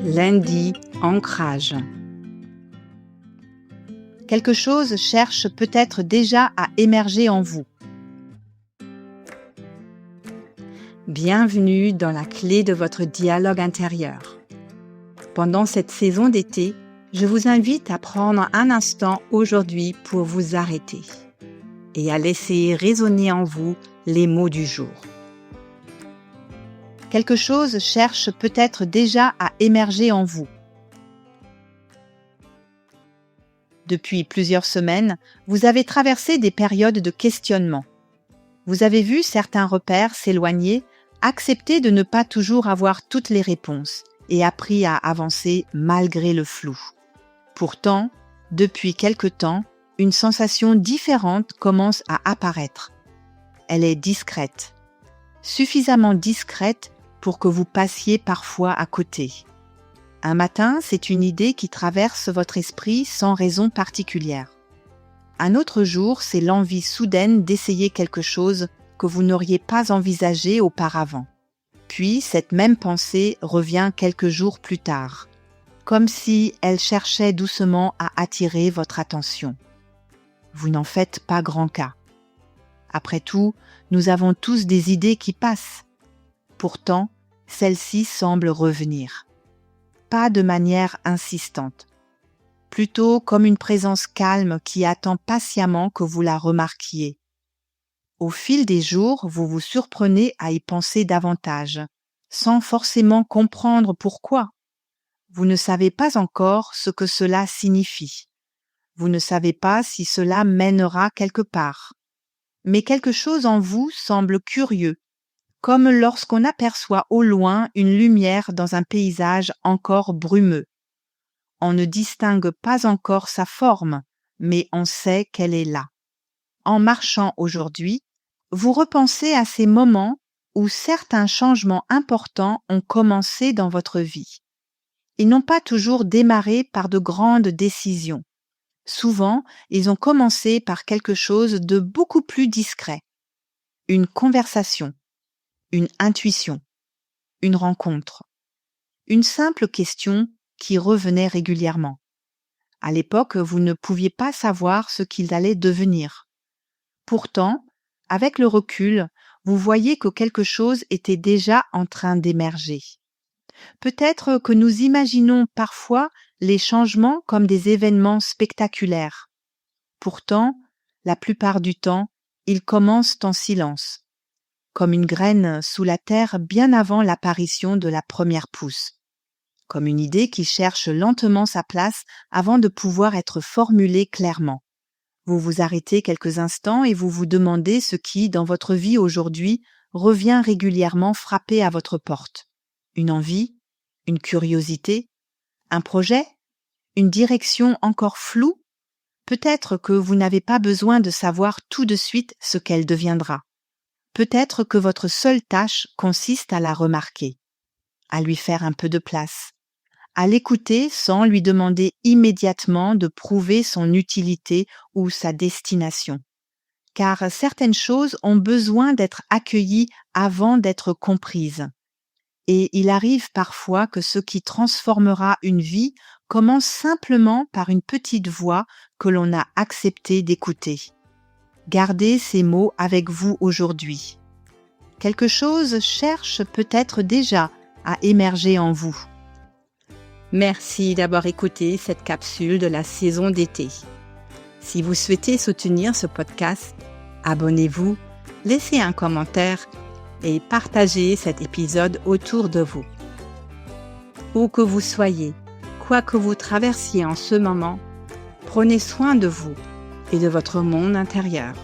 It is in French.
Lundi, ancrage. Quelque chose cherche peut-être déjà à émerger en vous. Bienvenue dans la clé de votre dialogue intérieur. Pendant cette saison d'été, je vous invite à prendre un instant aujourd'hui pour vous arrêter et à laisser résonner en vous les mots du jour. Quelque chose cherche peut-être déjà à émerger en vous. Depuis plusieurs semaines, vous avez traversé des périodes de questionnement. Vous avez vu certains repères s'éloigner, accepté de ne pas toujours avoir toutes les réponses et appris à avancer malgré le flou. Pourtant, depuis quelque temps, une sensation différente commence à apparaître. Elle est discrète, suffisamment discrète pour que vous passiez parfois à côté. Un matin, c'est une idée qui traverse votre esprit sans raison particulière. Un autre jour, c'est l'envie soudaine d'essayer quelque chose que vous n'auriez pas envisagé auparavant. Puis, cette même pensée revient quelques jours plus tard, comme si elle cherchait doucement à attirer votre attention. Vous n'en faites pas grand cas. Après tout, nous avons tous des idées qui passent. Pourtant, celle-ci semble revenir. Pas de manière insistante. Plutôt comme une présence calme qui attend patiemment que vous la remarquiez. Au fil des jours, vous vous surprenez à y penser davantage, sans forcément comprendre pourquoi. Vous ne savez pas encore ce que cela signifie. Vous ne savez pas si cela mènera quelque part. Mais quelque chose en vous semble curieux, comme lorsqu'on aperçoit au loin une lumière dans un paysage encore brumeux. On ne distingue pas encore sa forme, mais on sait qu'elle est là. En marchant aujourd'hui, vous repensez à ces moments où certains changements importants ont commencé dans votre vie. Ils n'ont pas toujours démarré par de grandes décisions. Souvent, ils ont commencé par quelque chose de beaucoup plus discret. Une conversation, une intuition, une rencontre, une simple question qui revenait régulièrement. À l'époque, vous ne pouviez pas savoir ce qu'il allait devenir. Pourtant, avec le recul, vous voyez que quelque chose était déjà en train d'émerger. Peut-être que nous imaginons parfois les changements comme des événements spectaculaires. Pourtant, la plupart du temps, ils commencent en silence, comme une graine sous la terre bien avant l'apparition de la première pousse, comme une idée qui cherche lentement sa place avant de pouvoir être formulée clairement. Vous vous arrêtez quelques instants et vous vous demandez ce qui, dans votre vie aujourd'hui, revient régulièrement frapper à votre porte. Une envie, une curiosité, un projet, une direction encore floue. Peut-être que vous n'avez pas besoin de savoir tout de suite ce qu'elle deviendra. Peut-être que votre seule tâche consiste à la remarquer, à lui faire un peu de place, à l'écouter sans lui demander immédiatement de prouver son utilité ou sa destination. Car certaines choses ont besoin d'être accueillies avant d'être comprises. Et il arrive parfois que ce qui transformera une vie commence simplement par une petite voix que l'on a accepté d'écouter. Gardez ces mots avec vous aujourd'hui. Quelque chose cherche peut-être déjà à émerger en vous. Merci d'avoir écouté cette capsule de la saison d'été. Si vous souhaitez soutenir ce podcast, abonnez-vous, laissez un commentaire et partagez cet épisode autour de vous. Où que vous soyez, quoi que vous traversiez en ce moment, prenez soin de vous et de votre monde intérieur.